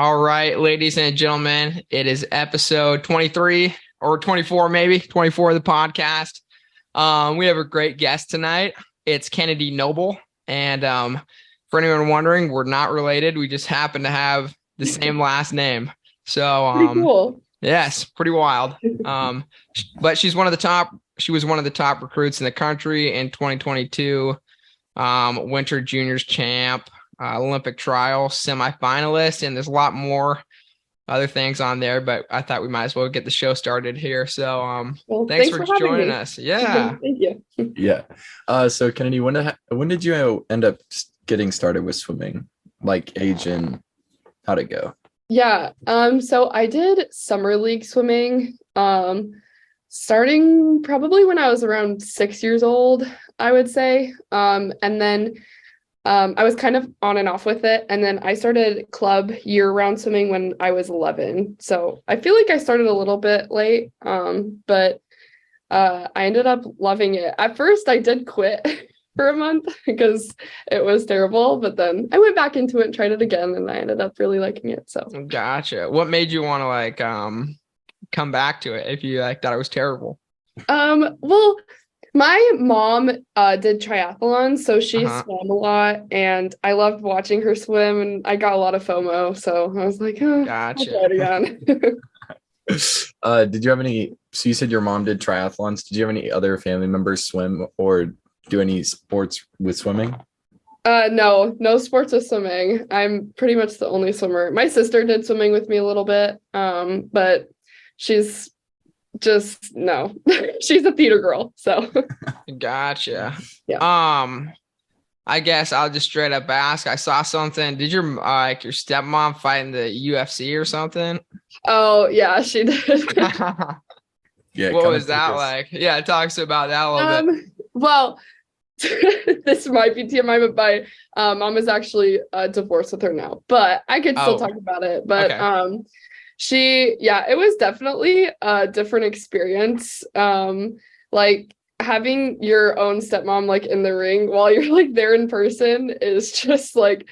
All right, ladies and gentlemen, it is episode 23 or 24, maybe 24 of the podcast. We have a great guest tonight. It's Kennedy Noble. And for anyone wondering, we're not related. We just happen to have the same last name. So, Pretty cool. yes, pretty wild. But she was one of the top recruits in the country in 2022. Winter Juniors champ. Olympic trial semifinalist, and there's a lot more other things on there, but I thought we might as well get the show started here. So Well, thanks thanks for for having joining me. us. Yeah. Thank you. Yeah. So Kennedy, when did you end up getting started with swimming? Like age and how'd it go? Yeah. So I did summer league swimming, starting probably when I was around 6 years old, I would say. And then I was kind of on and off with it. And then I started club year-round swimming when I was 11. So I feel like I started a little bit late. But I ended up loving it. At first, I did quit for a month because it was terrible, but then I went back into it and tried it again, and I ended up really liking it. So, Gotcha. What made you want to come back to it if you thought it was terrible? well, my mom did triathlon, so she Uh-huh. swam a lot, and I loved watching her swim, and I got a lot of FOMO, so I was like, oh, I'll try Gotcha. it again. Did you have any, so you said your mom did triathlons. Did you have any other family members swim or do any sports with swimming? No sports with swimming. I'm pretty much the only swimmer. My sister did swimming with me a little bit, but she's just no. She's a theater girl, so Gotcha. yeah. I guess I'll just straight up ask. I saw something. Did your your stepmom fight in the UFC or something? Oh yeah, she did. Yeah. What kind was of that focus. like? Yeah, talk to about that a little bit. Well, this might be TMI, but my mom is actually divorced with her now, but I could still Oh, talk about it. But okay. yeah, it was definitely a different experience. Like having your own stepmom like in the ring while you're like there in person is just like,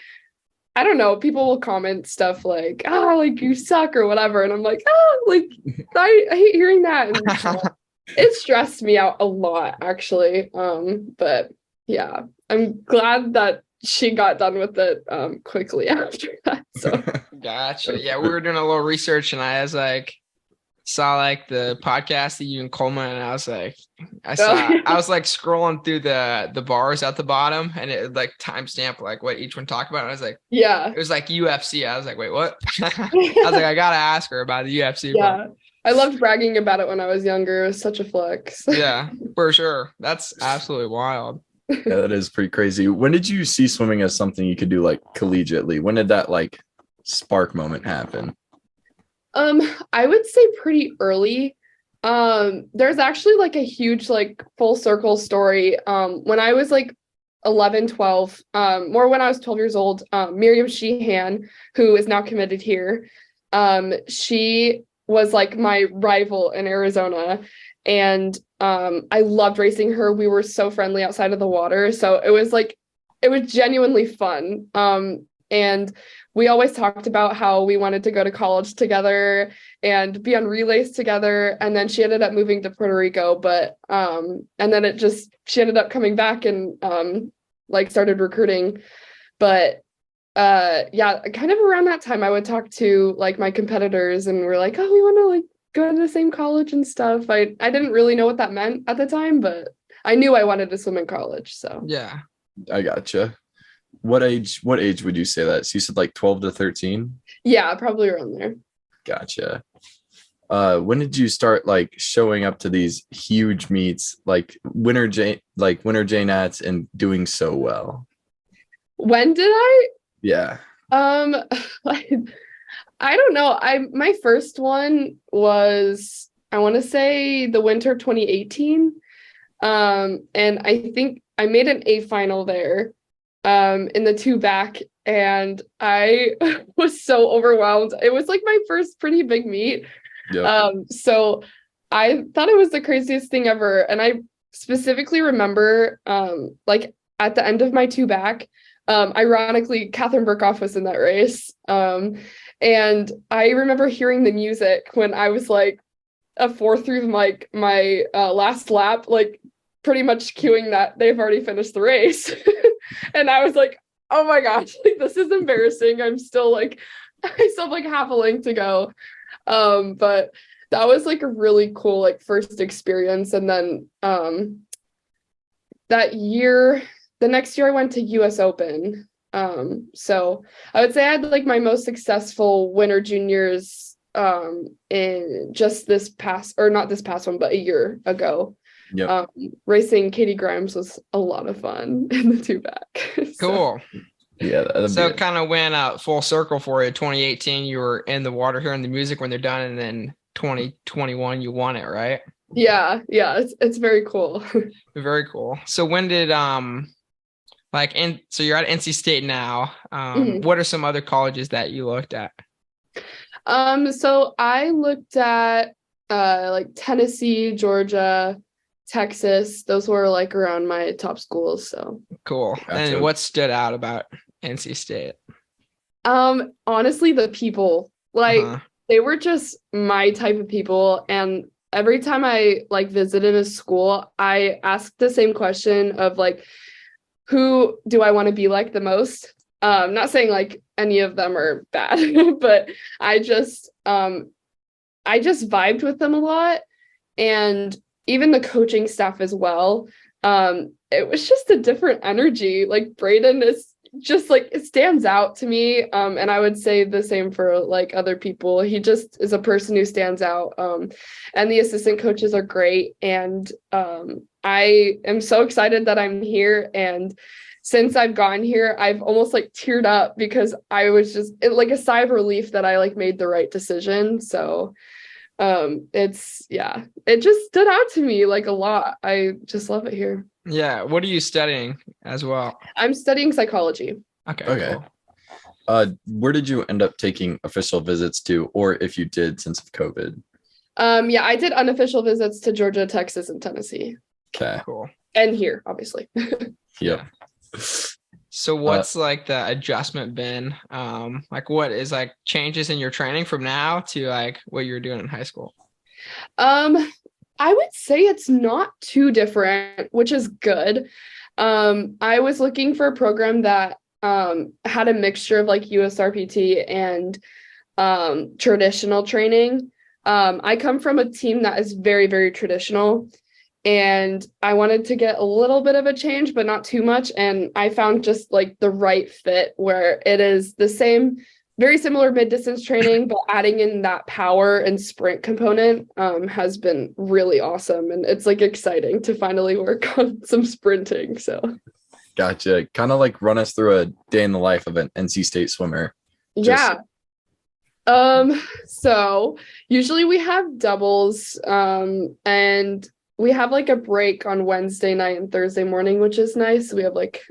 I don't know, people will comment stuff like, like you suck or whatever. And I'm like, like I hate hearing that. And it stressed me out a lot, actually. But yeah, I'm glad that she got done with it quickly after that. So Gotcha. Yeah, we were doing a little research and I was saw the podcast that you and Coleman, and I was scrolling through the bars at the bottom, and it timestamp what each one talked about. And I was like, yeah. it was like UFC. I was like, wait, what? I was like, I gotta ask her about the UFC. Yeah. I loved bragging about it when I was younger. It was such a flex. Yeah, for sure. That's absolutely wild. Yeah, that is pretty crazy. When did you see swimming as something you could do collegiately? When did that spark moment happen? I would say pretty early. There's actually a huge full circle story. When I was 11, 12, more when I was 12 years old, Miriam Sheehan, who is now committed here, she was my rival in Arizona, and I loved racing her. We were so friendly outside of the water, so it was genuinely fun. And we always talked about how we wanted to go to college together and be on relays together. And then she ended up moving to Puerto Rico, but and then she ended up coming back and started recruiting. But yeah, kind of around that time I would talk to my competitors, and we're like, oh, we want to go to the same college and stuff. I didn't really know what that meant at the time, but I knew I wanted to swim in college. So Yeah. I gotcha. What age would you say that? So you said 12 to 13? yeah, probably around there. Gotcha. When did you start showing up to these huge meets Winter J Nats and doing so well? When did I? Yeah. I don't know. My first one was, I want to say, the winter 2018. And I think I made an A final there, in the two back, and I was so overwhelmed. It was my first pretty big meet. Yep. So I thought it was the craziest thing ever. And I specifically remember, at the end of my two back, Ironically, Catherine Burkhoff was in that race. And I remember hearing the music when I was like a fourth through my last lap, like pretty much cueing that they've already finished the race. And I was like, oh my gosh, like this is embarrassing. I still have like half a length to go. But that was like a really cool like first experience. And then the next year I went to US Open. So I would say I had like my most successful winter juniors in just this past, or not this past one, but a year ago. Yep. Racing Katie Grimes was a lot of fun in the two back. Cool. Yeah. So kind of went full circle for you. 2018, you were in the water hearing the music when they're done, and then 2021, you won it, right? Yeah. It's very cool. Very cool. So when did so you're at NC State now. What are some other colleges that you looked at? So I looked at like Tennessee, Georgia, Texas. Those were like around my top schools. So cool. Gotcha. And what stood out about NC State? Honestly, the people, like they were just my type of people. And every time I like visited a school, I asked the same question of like, who do I want to be like the most? Not saying like any of them are bad, but I just vibed with them a lot. And even the coaching staff as well. It was just a different energy. Like Braden is just like, it stands out to me. And I would say the same for like other people. He just is a person who stands out. And the assistant coaches are great. And I am so excited that I'm here. And since I've gotten here, I've almost like teared up because I was just like a sigh of relief that I like made the right decision. So it just stood out to me like a lot. I just love it here. Yeah. What are you studying as well? I'm studying psychology. Okay. Cool. Where did you end up taking official visits to, or if you did since of COVID? Yeah, I did unofficial visits to Georgia, Texas, and Tennessee. Okay. Cool. And here, obviously. Yep. So what's like the adjustment been? Like what is like changes in your training from now to like what you were doing in high school? I would say it's not too different, which is good. I was looking for a program that had a mixture of like USRPT and traditional training. I come from a team that is very, very traditional. And I wanted to get a little bit of a change, but not too much. And I found just like the right fit where it is the same, very similar mid-distance training, but adding in that power and sprint component has been really awesome. And it's like exciting to finally work on some sprinting. So Gotcha. Kind of like run us through a day in the life of an NC State swimmer. Yeah. So usually we have doubles and we have like a break on Wednesday night and Thursday morning, which is nice. We have like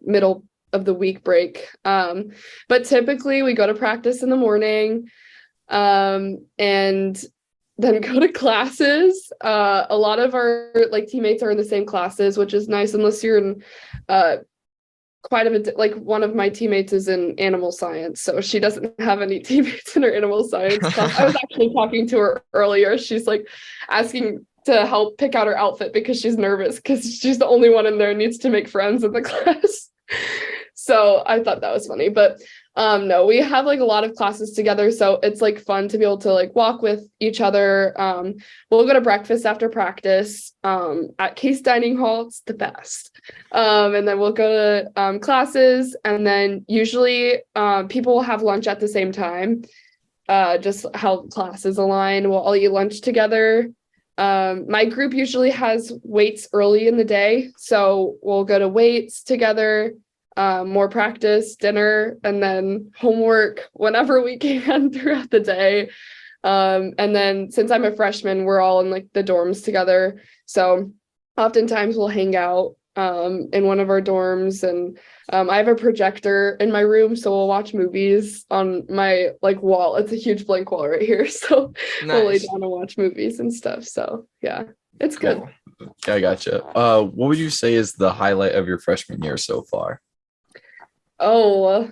middle of the week break. But typically we go to practice in the morning and then go to classes. A lot of our like teammates are in the same classes, which is nice unless you're in quite a bit, like one of my teammates is in animal science, so she doesn't have any teammates in her animal science class. I was actually talking to her earlier. She's like asking to help pick out her outfit because she's nervous because she's the only one in there and needs to make friends in the class. So I thought that was funny, but no, we have like a lot of classes together, so it's like fun to be able to like walk with each other. We'll go to breakfast after practice at Case Dining Hall. It's the best. And then we'll go to classes, and then usually people will have lunch at the same time, just how classes align. We'll all eat lunch together. My group usually has weights early in the day, so we'll go to weights together, more practice, dinner, and then homework whenever we can throughout the day. And then since I'm a freshman, we're all in like the dorms together, so oftentimes we'll hang out in one of our dorms, and I have a projector in my room, so we'll watch movies on my like wall. It's a huge blank wall right here, so we'll lay down and watch movies and stuff. So yeah, it's good. I gotcha. What would you say is the highlight of your freshman year so far? Oh,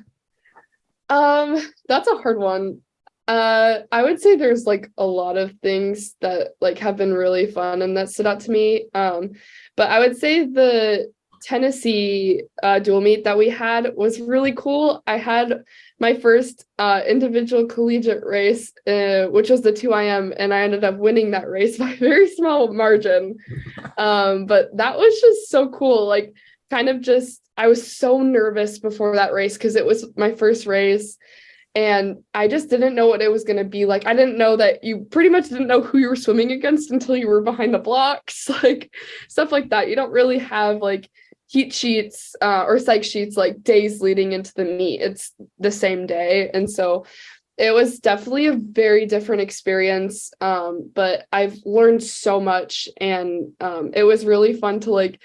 that's a hard one. I would say there's like a lot of things that like have been really fun and that stood out to me. But I would say the Tennessee dual meet that we had was really cool. I had my first individual collegiate race, which was the 2IM, and I ended up winning that race by a very small margin. But that was just so cool. Like, kind of just, I was so nervous before that race because it was my first race and I just didn't know what it was going to be like. I didn't know that you pretty much didn't know who you were swimming against until you were behind the blocks, like stuff like that. You don't really have like heat sheets or psych sheets like days leading into the meet. It's the same day. And so it was definitely a very different experience. But I've learned so much and it was really fun to like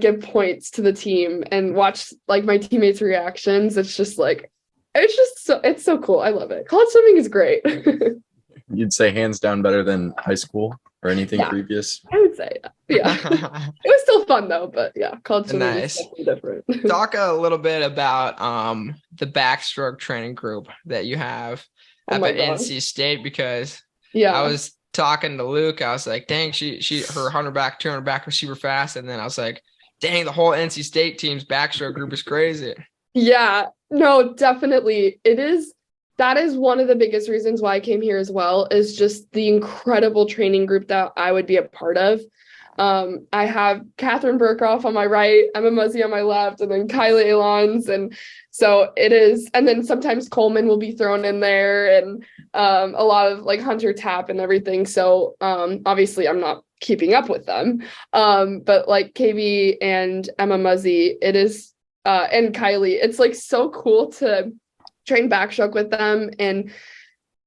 give points to the team and watch like my teammates' reactions. It's just like it's so cool. I love it. College swimming is great. You'd say hands down better than high school or anything Yeah. previous? I would say, yeah. It was still fun though, but yeah, college swimming is Nice. definitely different. Talk a little bit about the backstroke training group that you have Oh up my at gosh. NC State, because Yeah. I was talking to Luke. I was like, dang, her 100 back, 200 back was super fast. And then I was like, dang, the whole NC State team's backstroke group is crazy. Yeah, no, definitely. That is one of the biggest reasons why I came here as well, is just the incredible training group that I would be a part of. I have Catherine Burkhoff on my right, Emma Muzzy on my left, and then Kyla Alons. And so it is, and then sometimes Coleman will be thrown in there and a lot of like Hunter Tap and everything. So obviously I'm not keeping up with them. But like KB and Emma Muzzy, it is and Kylie, it's like so cool to train backstroke with them and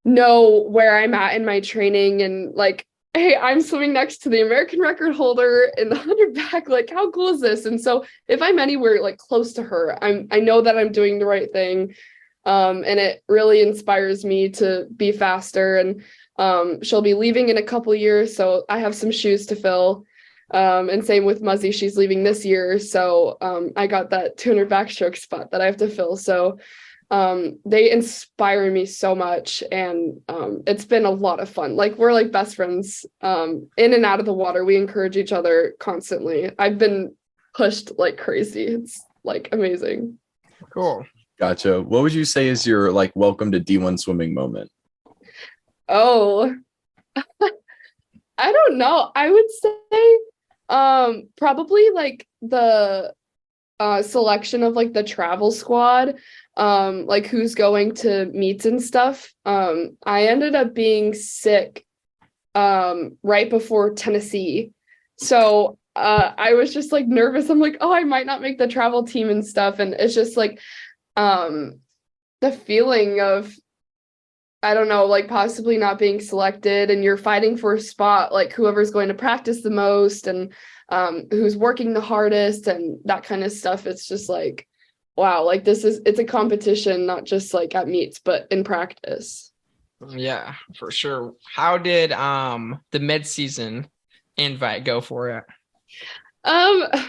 know where I'm at in my training and like, hey, I'm swimming next to the American record holder in the 100 back. Like, how cool is this? And so if I'm anywhere like close to her, I know that I'm doing the right thing. And it really inspires me to be faster. And she'll be leaving in a couple years, so I have some shoes to fill. And same with Muzzy, she's leaving this year. So I got that 200 backstroke spot that I have to fill. So they inspire me so much. And it's been a lot of fun. Like we're like best friends in and out of the water. We encourage each other constantly. I've been pushed like crazy. It's like amazing. Cool. Gotcha. What would you say is your like welcome to D1 swimming moment? Oh, I don't know. I would say probably like the selection of like the travel squad, like who's going to meets and stuff. I ended up being sick right before Tennessee. So I was just like nervous. I'm like, oh, I might not make the travel team and stuff. And it's just like the feeling of, I don't know, like possibly not being selected and you're fighting for a spot, like whoever's going to practice the most and who's working the hardest and that kind of stuff. It's just like, wow, like it's a competition, not just like at meets, but in practice. Yeah, for sure. How did the mid-season invite go for it? I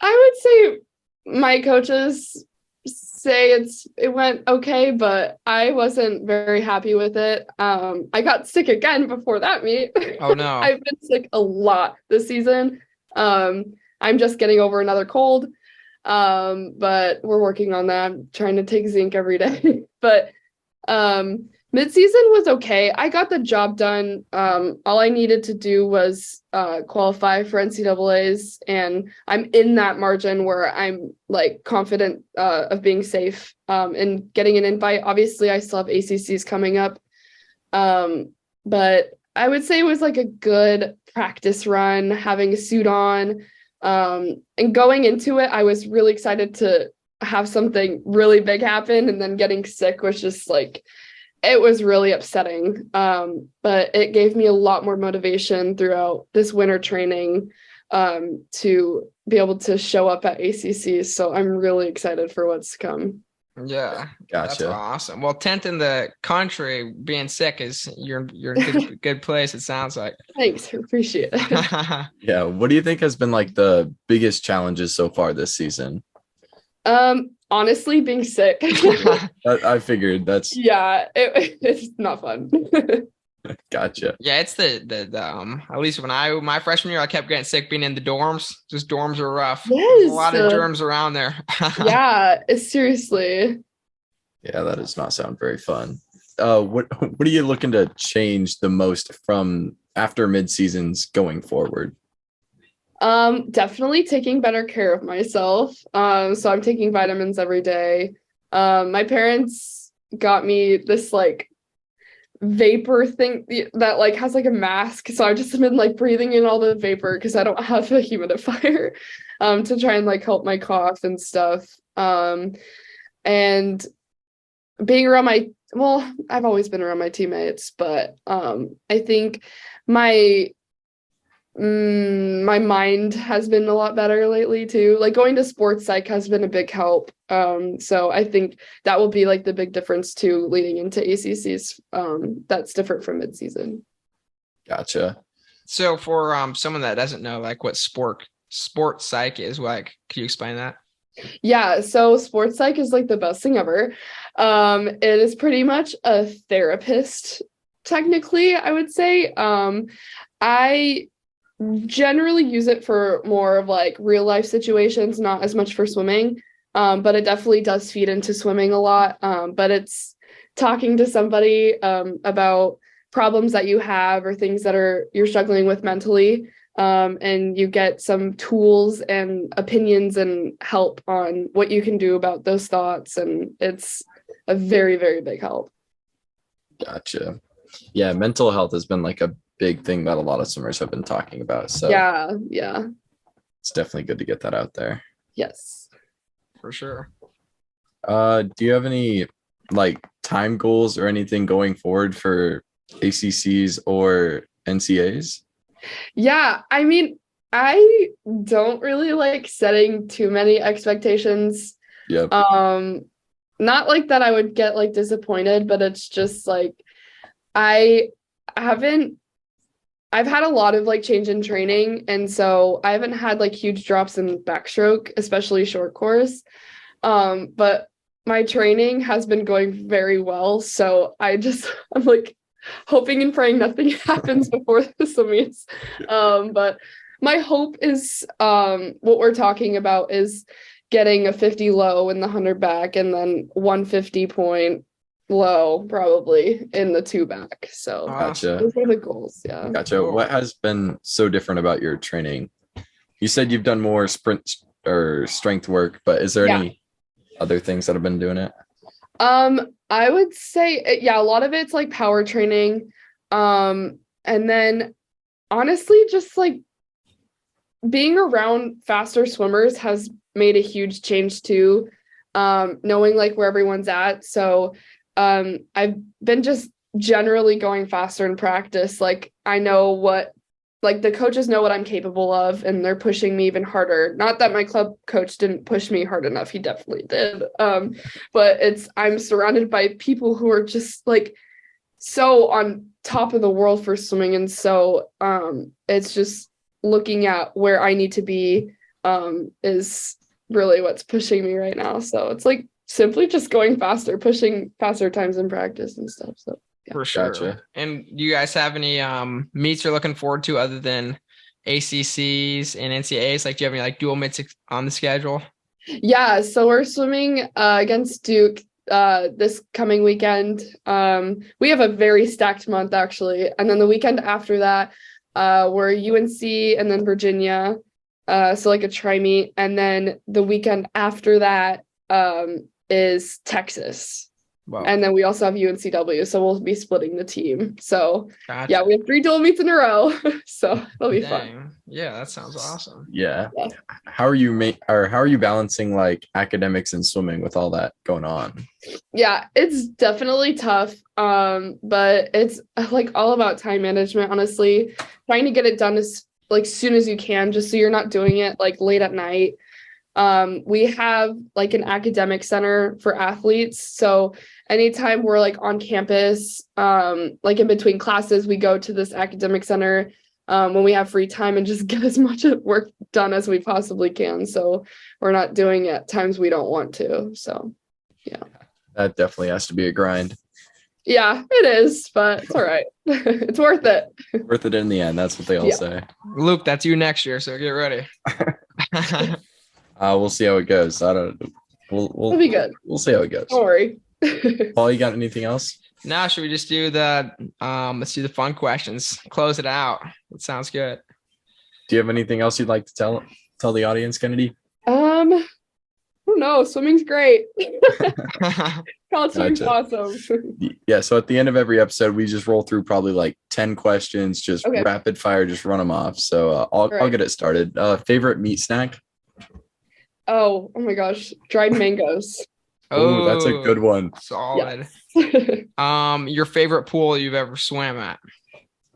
would say my coaches say it went okay, but I wasn't very happy with it. I got sick again before that meet. Oh no. I've been sick a lot this season. I'm just getting over another cold. But we're working on that. I'm trying to take zinc every day. But mid-season was okay. I got the job done. All I needed to do was qualify for NCAAs, and I'm in that margin where I'm like confident of being safe and getting an invite. Obviously, I still have ACCs coming up, but I would say it was like a good practice run, having a suit on, and going into it, I was really excited to have something really big happen, and then getting sick was just like, it was really upsetting, but it gave me a lot more motivation throughout this winter training to be able to show up at ACC. So I'm really excited for what's to come. Yeah, Gotcha. That's awesome. Well, 10th in the country, being sick is you're in a good place, it sounds like. Thanks, appreciate it. Yeah. What do you think has been like the biggest challenges so far this season? Honestly, being sick. I figured that's Yeah, it's not fun. gotcha. Yeah, it's the at least when my freshman year, I kept getting sick being in the dorms. Just dorms are rough. There's a Yes. lot of germs around there. Yeah, seriously. Yeah, that does not sound very fun. What are you looking to change the most from after mid seasons going forward? Definitely taking better care of myself. So I'm taking vitamins every day. My parents got me this like vapor thing that like has like a mask. So I've just been like breathing in all the vapor because I don't have a humidifier to try and like help my cough and stuff. And being around I've always been around my teammates, but I think my my mind has been a lot better lately too. Like going to sports psych has been a big help. So I think that will be like the big difference too leading into ACCs. That's different from midseason. Gotcha. So for someone that doesn't know like what sports psych is, like, can you explain that? Yeah, so sports psych is like the best thing ever. It is pretty much a therapist, technically, I would say. I generally use it for more of like real life situations, not as much for swimming. But it definitely does feed into swimming a lot. But it's talking to somebody about problems that you have or things that you're struggling with mentally. And you get some tools and opinions and help on what you can do about those thoughts. And it's a very, very big help. Gotcha. Yeah, mental health has been like a big thing that a lot of swimmers have been talking about. So yeah. it's definitely good to get that out there. Yes. For sure. Do you have any like time goals or anything going forward for ACCs or NCAs? Yeah, I mean, I don't really like setting too many expectations. Yep. Not like that I would get like disappointed, but it's just like I haven't I've had a lot of like change in training, and so I haven't had like huge drops in backstroke, especially short course. But my training has been going very well, so I'm like hoping and praying nothing happens before the swimmings. But my hope is what we're talking about is getting a 50 low in the 100 back and then 150 point low probably in the 2 back. So Gotcha. those are the goals. Yeah. Gotcha. Cool. What has been so different about your training? You said you've done more sprint or strength work, but is there any other things that have been doing it? I would say, yeah, a lot of it's like power training. And then honestly, just like being around faster swimmers has made a huge change too. Knowing like where everyone's at. So, I've been just generally going faster in practice. Like I know like the coaches know what I'm capable of and they're pushing me even harder. Not that my club coach didn't push me hard enough. He definitely did. But I'm surrounded by people who are just like so on top of the world for swimming. And so it's just looking at where I need to be is really what's pushing me right now. So it's like simply just going faster, pushing faster times in practice and stuff. So yeah. For sure. Gotcha. And do you guys have any meets you're looking forward to other than ACCs and NCAAs? Like, do you have any like dual meets on the schedule? Yeah, so we're swimming against Duke this coming weekend. We have a very stacked month actually, and then the weekend after that, we're UNC and then Virginia, so like a tri meet, and then the weekend after that is Texas. Wow. And then we also have UNCW, so we'll be splitting the team. So Gotcha. yeah, we have 3 dual meets in a row, so it'll be fun. Yeah, that sounds awesome. Yeah. How are you balancing like academics and swimming with all that going on? Yeah, it's definitely tough. But it's like all about time management, honestly. Trying to get it done as like soon as you can, just so you're not doing it like late at night. We have like an academic center for athletes. So anytime we're like on campus, like in between classes, we go to this academic center. when we have free time and just get as much work done as we possibly can. So we're not doing it at times we don't want to. So, yeah. That definitely has to be a grind. Yeah, it is, but it's all right. It's worth it. Worth it in the end. That's what they all say. Luke, that's you next year, so get ready. We'll see how it goes. I don't. It'll be good. We'll see how it goes. Don't worry. Paul, you got anything else? Now, should we just do let's do the fun questions? Close it out. That sounds good. Do you have anything else you'd like to tell the audience, Kennedy? I don't know. Swimming's great. College swimming's awesome. Yeah. So at the end of every episode, we just roll through probably like 10 questions, just rapid fire, just run them off. So I'll get it started. Favorite meat snack? Oh my gosh. Dried mangoes. Oh, that's a good one. Solid. Yes. Your favorite pool you've ever swam at?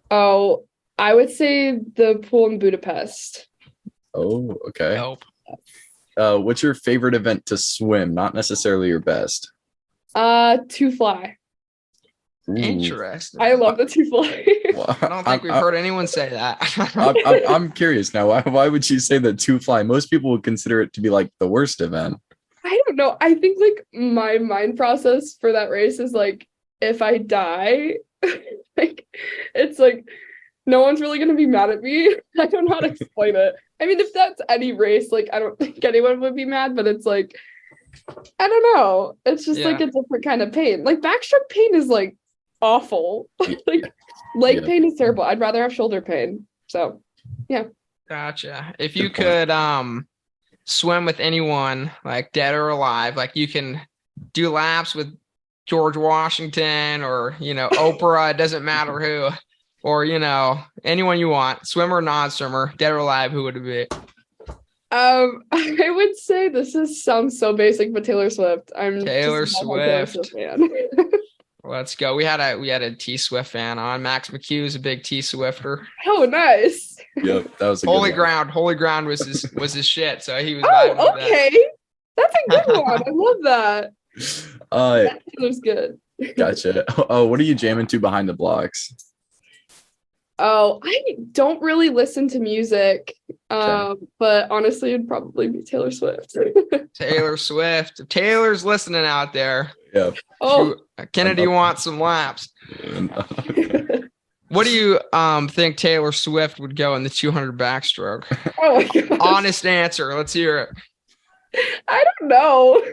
Oh, I would say the pool in Budapest. Oh, okay. Nope. What's your favorite event to swim? Not necessarily your best. To fly. Ooh. Interesting. I love the to fly. Well, I don't think we've heard anyone say that. I'm curious now. Why would you say that to fly? Most people would consider it to be like the worst event. I don't know. I think like my mind process for that race is like, if I die, like it's like no one's really gonna be mad at me. I don't know how to explain it. I mean, if that's any race, like I don't think anyone would be mad, but it's like I don't know. It's just like a different kind of pain. Like backstroke pain is like awful. Like leg pain is terrible. I'd rather have shoulder pain. So yeah. Gotcha. If you could swim with anyone, like dead or alive, like you can do laps with George Washington or Oprah, it doesn't matter who, or anyone you want, swimmer or non-swimmer, dead or alive, who would it be? I would say sounds so basic, but Taylor Swift. I'm Taylor just not a Taylor Swift fan. Let's go. We had a T Swift fan on. Max McHugh's a big T Swifter. Oh, nice. Yep, that was a Holy good Ground. Holy Ground was his shit. So he was. Oh, okay. That's a good one. I love that. That Taylor's good. Gotcha. Oh, what are you jamming to behind the blocks? Oh, I don't really listen to music, but honestly, it'd probably be Taylor Swift. Taylor Swift. If Taylor's listening out there. Yeah. Oh, Kennedy wants some laps. What do you think Taylor Swift would go in the 200 backstroke? Oh my gosh. Honest answer. Let's hear it. I don't know.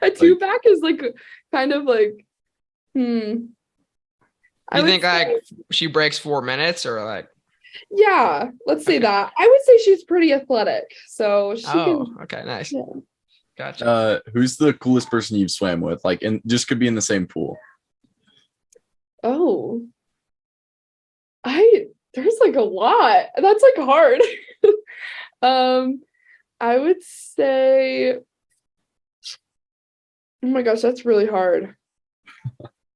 A two back is like kind of like, You think like she breaks 4 minutes or like? Yeah, let's say that. I would say she's pretty athletic, so she can. Okay, nice. Yeah. Gotcha. Who's the coolest person you've swam with? Like, just could be in the same pool. Oh, there's like a lot. That's like hard. I would say, oh my gosh, that's really hard.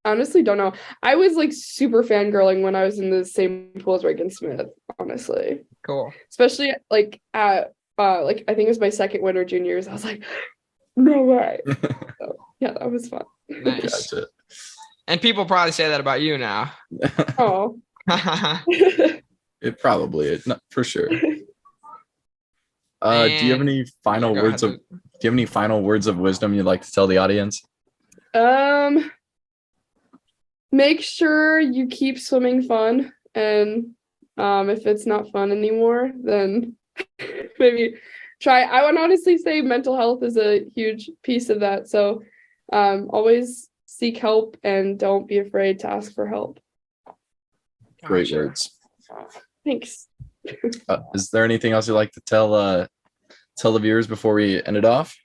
Honestly, don't know. I was like super fangirling when I was in the same pool as Reagan Smith, honestly. Cool. Especially like at like I think it was my second winter juniors. I was like, no way. So, yeah, that was fun. Nice. Gotcha. And people probably say that about you now. Oh. It probably is, not for sure. Do you have any final words of wisdom you'd like to tell the audience? Make sure you keep swimming fun, and if it's not fun anymore, then maybe try. I would honestly say mental health is a huge piece of that. So always seek help and don't be afraid to ask for help. Great words. Thanks. Is there anything else you'd like to tell the viewers before we end it off?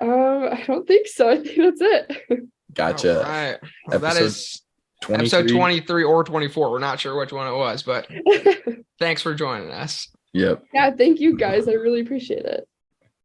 I don't think so. I think that's it. Gotcha. All right. Well, that is 23? Episode 23 or 24. We're not sure which one it was, but thanks for joining us. Yep. Yeah, thank you guys. I really appreciate it.